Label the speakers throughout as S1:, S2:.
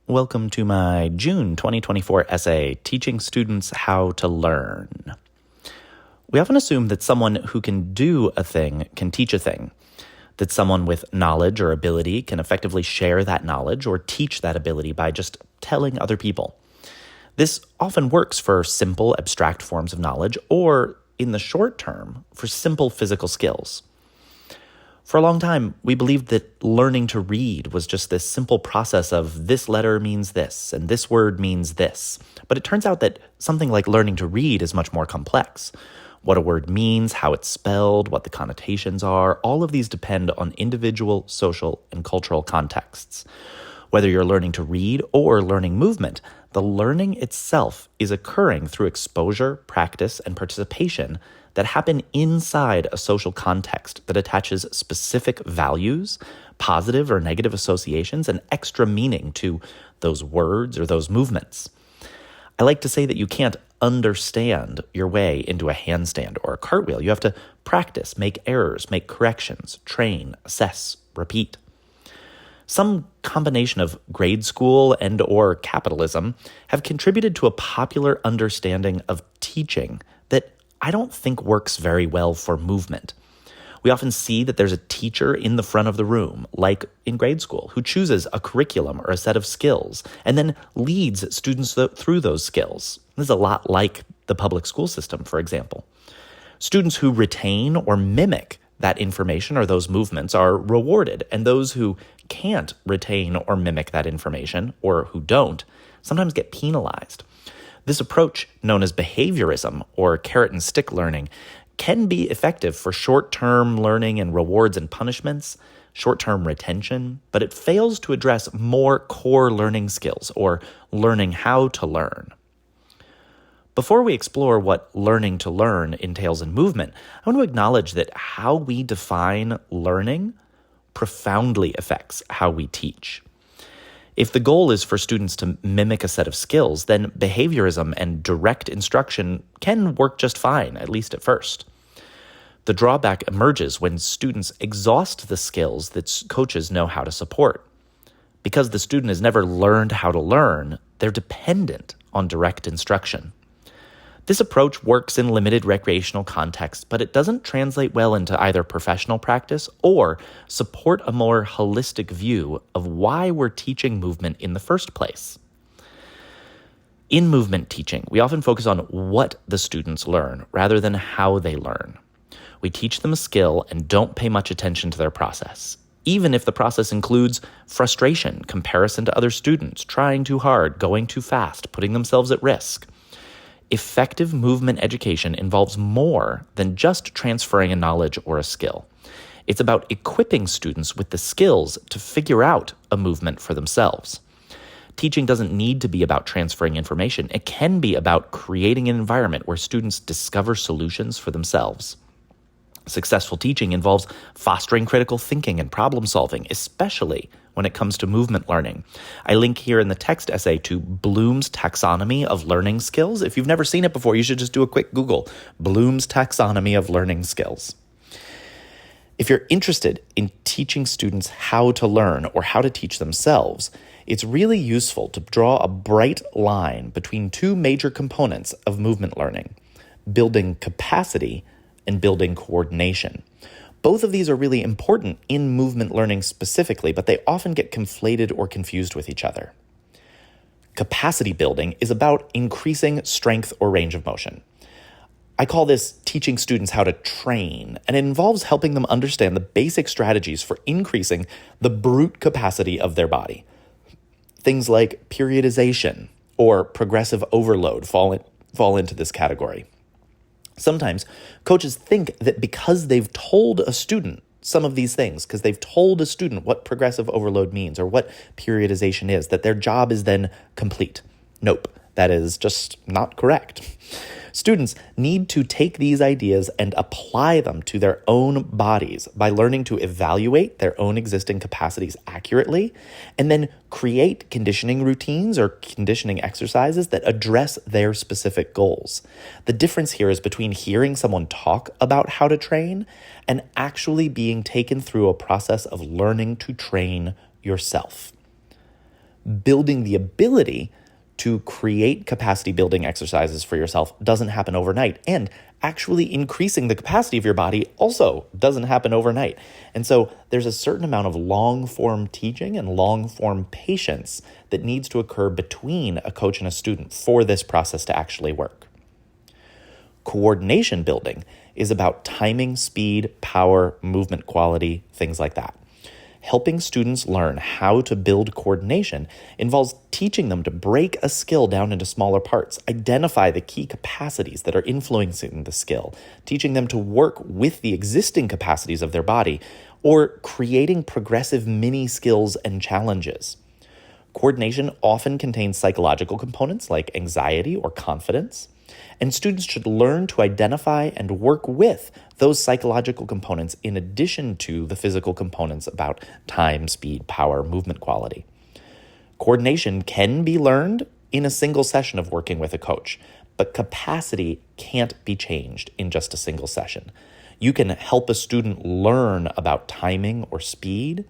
S1: Welcome to my June 2024 essay, Teaching Students How to Learn. We often assume that someone who can do a thing can teach a thing, that someone with knowledge or ability can effectively share that knowledge or teach that ability by just telling other people. This often works for simple, abstract forms of knowledge or, in the short term, for simple physical skills. For a long time, we believed that learning to read was just this simple process of this letter means this and this word means this. But it turns out that something like learning to read is much more complex. What a word means, how it's spelled, what the connotations are, all of these depend on individual, social, and cultural contexts. Whether you're learning to read or learning movement, the learning itself is occurring through exposure, practice, and participation that happen inside a social context that attaches specific values, positive or negative associations, and extra meaning to those words or those movements. I like to say that you can't understand your way into a handstand or a cartwheel. You have to practice, make errors, make corrections, train, assess, repeat. Some combination of grade school and or capitalism have contributed to a popular understanding of teaching that I don't think works very well for movement. We often see that there's a teacher in the front of the room, like in grade school, who chooses a curriculum or a set of skills and then leads students through those skills. This is a lot like the public school system, for example. Students who retain or mimic that information or those movements are rewarded, and those who can't retain or mimic that information, or who don't, sometimes get penalized. This approach, known as behaviorism or carrot and stick learning, can be effective for short-term learning and rewards and punishments, short-term retention, but it fails to address more core learning skills or learning how to learn. Before we explore what learning to learn entails in movement, I want to acknowledge that how we define learning profoundly affects how we teach. If the goal is for students to mimic a set of skills, then behaviorism and direct instruction can work just fine, at least at first. The drawback emerges when students exhaust the skills that coaches know how to support. Because the student has never learned how to learn, they're dependent on direct instruction. This approach works in limited recreational contexts, but it doesn't translate well into either professional practice or support a more holistic view of why we're teaching movement in the first place. In movement teaching, we often focus on what the students learn rather than how they learn. We teach them a skill and don't pay much attention to their process, even if the process includes frustration, comparison to other students, trying too hard, going too fast, putting themselves at risk. Effective movement education involves more than just transferring a knowledge or a skill. It's about equipping students with the skills to figure out a movement for themselves. Teaching doesn't need to be about transferring information. It can be about creating an environment where students discover solutions for themselves. Successful teaching involves fostering critical thinking and problem solving, especially when it comes to movement learning. I link here in the text essay to Bloom's taxonomy of learning skills. If you've never seen it before, you should just do a quick Google, Bloom's taxonomy of learning skills. If you're interested in teaching students how to learn or how to teach themselves, it's really useful to draw a bright line between two major components of movement learning: building capacity and building coordination. Both of these are really important in movement learning specifically, but they often get conflated or confused with each other. Capacity building is about increasing strength or range of motion. I call this teaching students how to train, and it involves helping them understand the basic strategies for increasing the brute capacity of their body. Things like periodization or progressive overload fall into this category. Sometimes coaches think that because they've told a student some of these things, because they've told a student what progressive overload means or what periodization is, that their job is then complete. Nope, that is just not correct. Students need to take these ideas and apply them to their own bodies by learning to evaluate their own existing capacities accurately and then create conditioning routines or conditioning exercises that address their specific goals. The difference here is between hearing someone talk about how to train and actually being taken through a process of learning to train yourself. Building the ability to create capacity building exercises for yourself doesn't happen overnight. And actually increasing the capacity of your body also doesn't happen overnight. And so there's a certain amount of long-form teaching and long-form patience that needs to occur between a coach and a student for this process to actually work. Coordination building is about timing, speed, power, movement quality, things like that. Helping students learn how to build coordination involves teaching them to break a skill down into smaller parts, identify the key capacities that are influencing the skill, teaching them to work with the existing capacities of their body, or creating progressive mini skills and challenges. Coordination often contains psychological components like anxiety or confidence, and students should learn to identify and work with those psychological components in addition to the physical components about time, speed, power, movement quality. Coordination can be learned in a single session of working with a coach, but capacity can't be changed in just a single session. You can help a student learn about timing or speed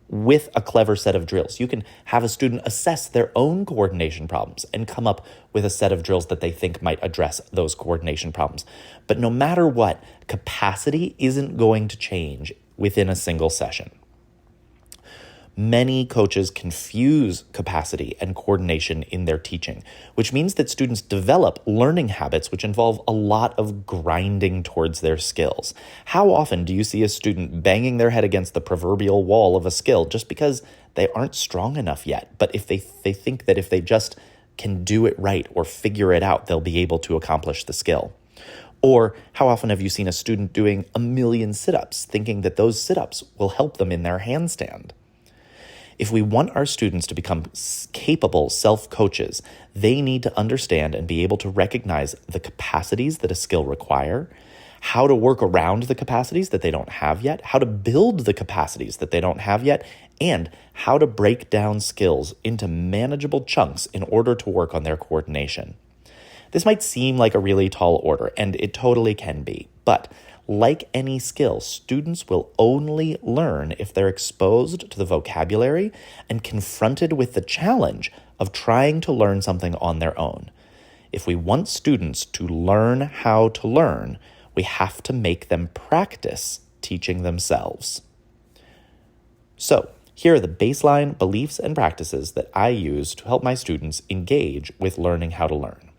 S1: with a clever set of drills. You can have a student assess their own coordination problems and come up with a set of drills that they think might address those coordination problems. But no matter what, capacity isn't going to change within a single session. Many coaches confuse capacity and coordination in their teaching, which means that students develop learning habits which involve a lot of grinding towards their skills. How often do you see a student banging their head against the proverbial wall of a skill just because they aren't strong enough yet, but if they think that if they just can do it right or figure it out, they'll be able to accomplish the skill? Or how often have you seen a student doing 1,000,000 sit-ups, thinking that those sit-ups will help them in their handstand? If we want our students to become capable self-coaches, they need to understand and be able to recognize the capacities that a skill require, how to work around the capacities that they don't have yet, how to build the capacities that they don't have yet, and how to break down skills into manageable chunks in order to work on their coordination. This might seem like a really tall order, and it totally can be, but like any skill, students will only learn if they're exposed to the vocabulary and confronted with the challenge of trying to learn something on their own. If we want students to learn how to learn, we have to make them practice teaching themselves. So, here are the baseline beliefs and practices that I use to help my students engage with learning how to learn.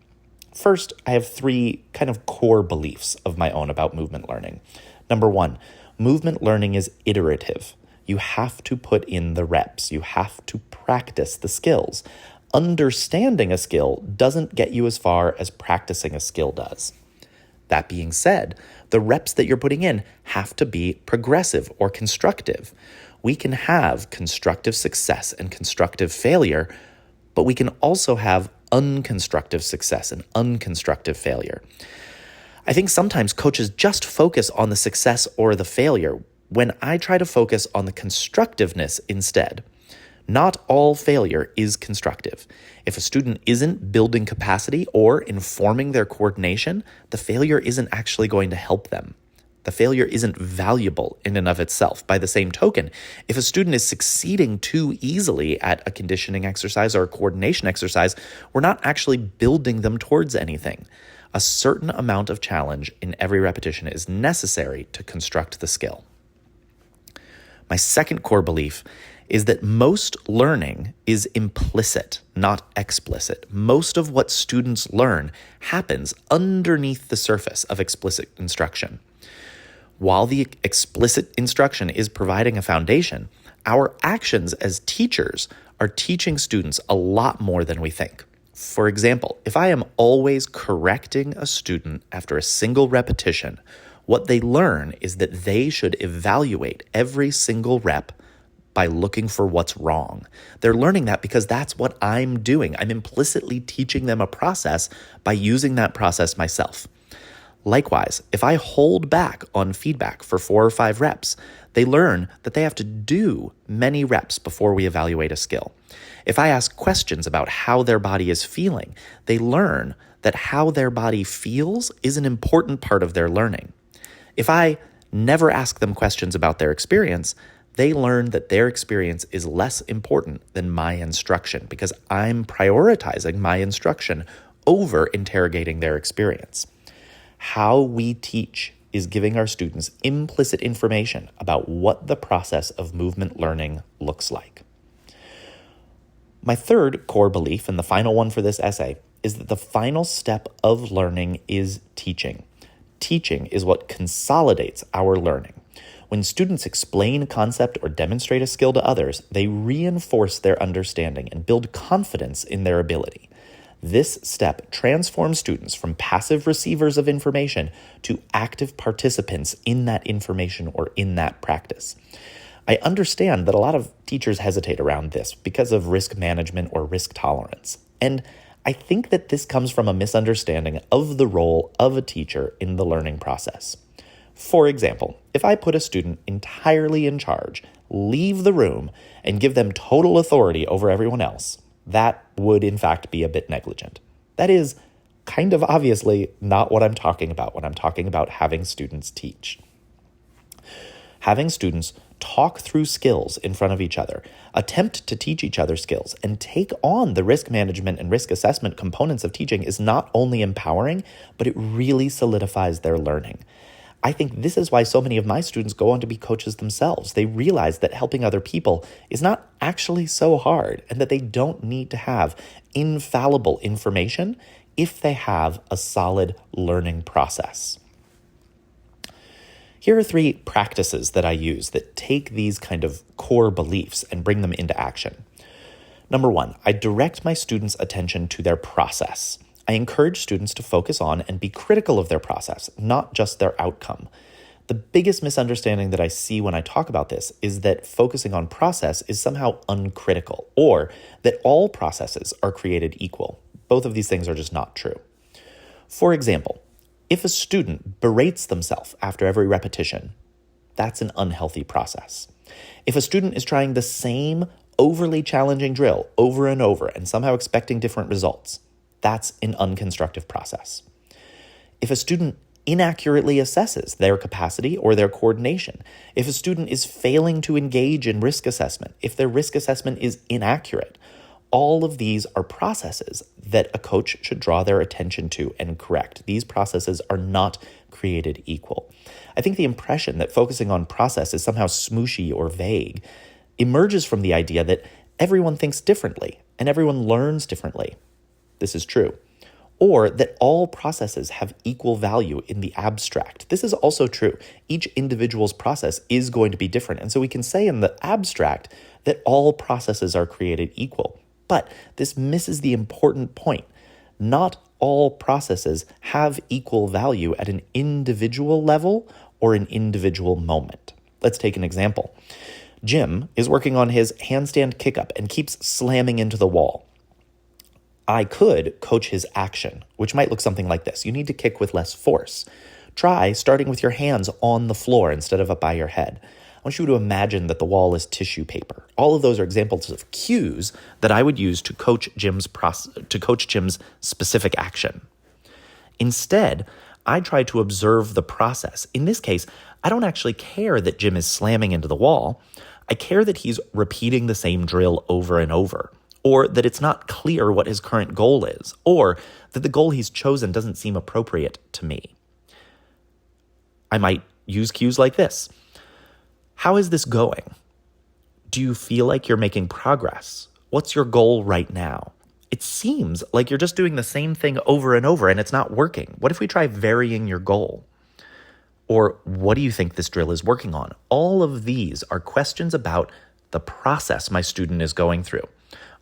S1: First, I have 3 kind of core beliefs of my own about movement learning. Number 1, movement learning is iterative. You have to put in the reps. You have to practice the skills. Understanding a skill doesn't get you as far as practicing a skill does. That being said, the reps that you're putting in have to be progressive or constructive. We can have constructive success and constructive failure, but we can also have unconstructive success and unconstructive failure. I think sometimes coaches just focus on the success or the failure when I try to focus on the constructiveness instead. Not all failure is constructive. If a student isn't building capacity or informing their coordination, the failure isn't actually going to help them. The failure isn't valuable in and of itself. By the same token, if a student is succeeding too easily at a conditioning exercise or a coordination exercise, we're not actually building them towards anything. A certain amount of challenge in every repetition is necessary to construct the skill. My second core belief is that most learning is implicit, not explicit. Most of what students learn happens underneath the surface of explicit instruction. While the explicit instruction is providing a foundation, our actions as teachers are teaching students a lot more than we think. For example, if I am always correcting a student after a single repetition, what they learn is that they should evaluate every single rep by looking for what's wrong. They're learning that because that's what I'm doing. I'm implicitly teaching them a process by using that process myself. Likewise, if I hold back on feedback for 4 or 5 reps, they learn that they have to do many reps before we evaluate a skill. If I ask questions about how their body is feeling, they learn that how their body feels is an important part of their learning. If I never ask them questions about their experience, They learn that their experience is less important than my instruction because I'm prioritizing my instruction over interrogating their experience. How we teach is giving our students implicit information about what the process of movement learning looks like. My third core belief, and the final one for this essay, is that the final step of learning is teaching. Teaching is what consolidates our learning. When students explain a concept or demonstrate a skill to others, they reinforce their understanding and build confidence in their ability. This step transforms students from passive receivers of information to active participants in that information or in that practice. I understand that a lot of teachers hesitate around this because of risk management or risk tolerance. And I think that this comes from a misunderstanding of the role of a teacher in the learning process. For example, if I put a student entirely in charge, leave the room, and give them total authority over everyone else, that would in fact be a bit negligent. That is kind of obviously not what I'm talking about when I'm talking about having students teach. Having students talk through skills in front of each other, attempt to teach each other skills, and take on the risk management and risk assessment components of teaching is not only empowering, but it really solidifies their learning. I think this is why so many of my students go on to be coaches themselves. They realize that helping other people is not actually so hard and that they don't need to have infallible information if they have a solid learning process. Here are 3 practices that I use that take these kind of core beliefs and bring them into action. Number 1, I direct my students' attention to their process. I encourage students to focus on and be critical of their process, not just their outcome. The biggest misunderstanding that I see when I talk about this is that focusing on process is somehow uncritical, or that all processes are created equal. Both of these things are just not true. For example, if a student berates themselves after every repetition, that's an unhealthy process. If a student is trying the same overly challenging drill over and over and somehow expecting different results, that's an unconstructive process. If a student inaccurately assesses their capacity or their coordination, if a student is failing to engage in risk assessment, if their risk assessment is inaccurate, all of these are processes that a coach should draw their attention to and correct. These processes are not created equal. I think the impression that focusing on process is somehow smooshy or vague emerges from the idea that everyone thinks differently and everyone learns differently. This is true. Or that all processes have equal value in the abstract. This is also true. Each individual's process is going to be different. And so we can say in the abstract that all processes are created equal. But this misses the important point. Not all processes have equal value at an individual level or an individual moment. Let's take an example. Jim is working on his handstand kick-up and keeps slamming into the wall. I could coach his action, which might look something like this. You need to kick with less force. Try starting with your hands on the floor instead of up by your head. I want you to imagine that the wall is tissue paper. All of those are examples of cues that I would use to coach Jim's specific action. Instead, I try to observe the process. In this case, I don't actually care that Jim is slamming into the wall. I care that he's repeating the same drill over and over, or that it's not clear what his current goal is, or that the goal he's chosen doesn't seem appropriate to me. I might use cues like this. How is this going? Do you feel like you're making progress? What's your goal right now? It seems like you're just doing the same thing over and over and it's not working. What if we try varying your goal? Or what do you think this drill is working on? All of these are questions about the process my student is going through.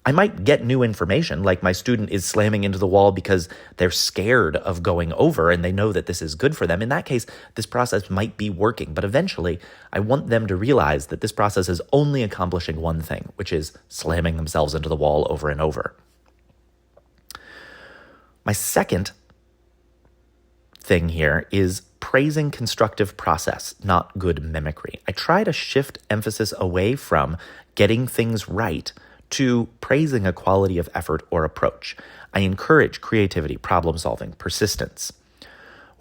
S1: I might get new information, like my student is slamming into the wall because they're scared of going over and they know that this is good for them. In that case, this process might be working, but eventually I want them to realize that this process is only accomplishing one thing, which is slamming themselves into the wall over and over. My second thing here is praising constructive process, not good mimicry. I try to shift emphasis away from getting things right to praising a quality of effort or approach. I encourage creativity, problem solving, persistence.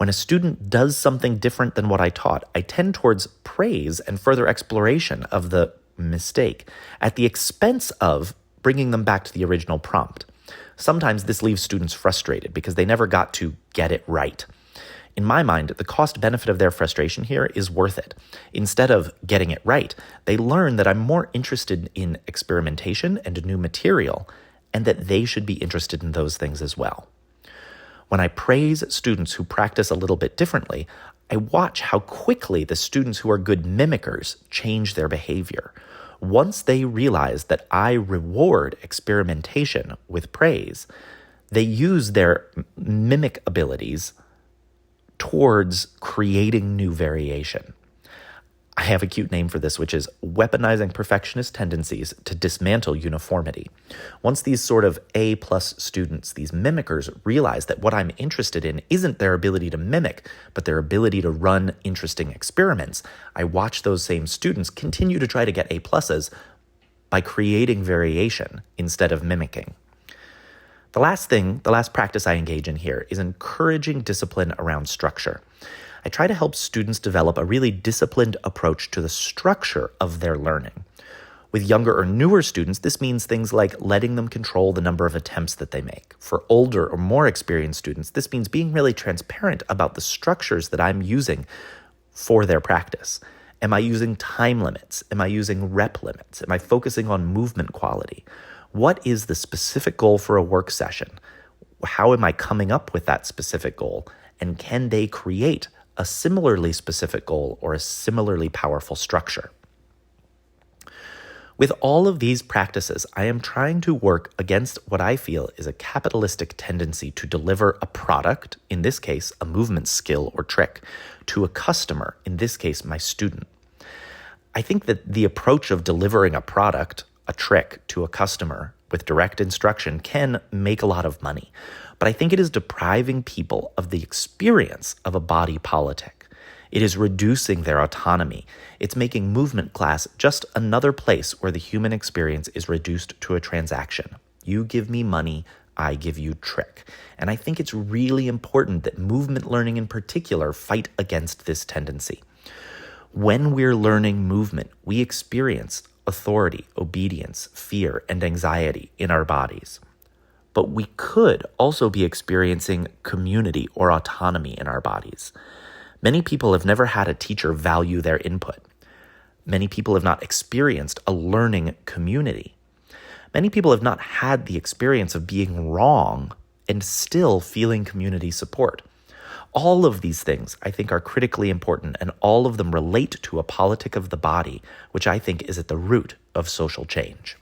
S1: When a student does something different than what I taught, I tend towards praise and further exploration of the mistake at the expense of bringing them back to the original prompt. Sometimes this leaves students frustrated because they never got to get it right. In my mind, the cost-benefit of their frustration here is worth it. Instead of getting it right, they learn that I'm more interested in experimentation and new material, and that they should be interested in those things as well. When I praise students who practice a little bit differently, I watch how quickly the students who are good mimickers change their behavior. Once they realize that I reward experimentation with praise, they use their mimic abilities towards creating new variation. I have a cute name for this, which is weaponizing perfectionist tendencies to dismantle uniformity. Once these sort of A+ students, these mimickers, realize that what I'm interested in isn't their ability to mimic, but their ability to run interesting experiments, I watch those same students continue to try to get A+ by creating variation instead of mimicking. The last practice I engage in here is encouraging discipline around structure. I try to help students develop a really disciplined approach to the structure of their learning. With younger or newer students, this means things like letting them control the number of attempts that they make. For older or more experienced students, this means being really transparent about the structures that I'm using for their practice. Am I using time limits? Am I using rep limits? Am I focusing on movement quality? What is the specific goal for a work session? How am I coming up with that specific goal? And can they create a similarly specific goal or a similarly powerful structure? With all of these practices, I am trying to work against what I feel is a capitalistic tendency to deliver a product, in this case, a movement skill or trick, to a customer, in this case, my student. I think that the approach of delivering a product, a trick, to a customer with direct instruction can make a lot of money. But I think it is depriving people of the experience of a body politic. It is reducing their autonomy. It's making movement class just another place where the human experience is reduced to a transaction. You give me money, I give you trick. And I think it's really important that movement learning in particular fight against this tendency. When we're learning movement, we experience authority, obedience, fear, and anxiety in our bodies. But we could also be experiencing community or autonomy in our bodies. Many people have never had a teacher value their input. Many people have not experienced a learning community. Many people have not had the experience of being wrong and still feeling community support. All of these things, I think, are critically important, and all of them relate to a politic of the body, which I think is at the root of social change.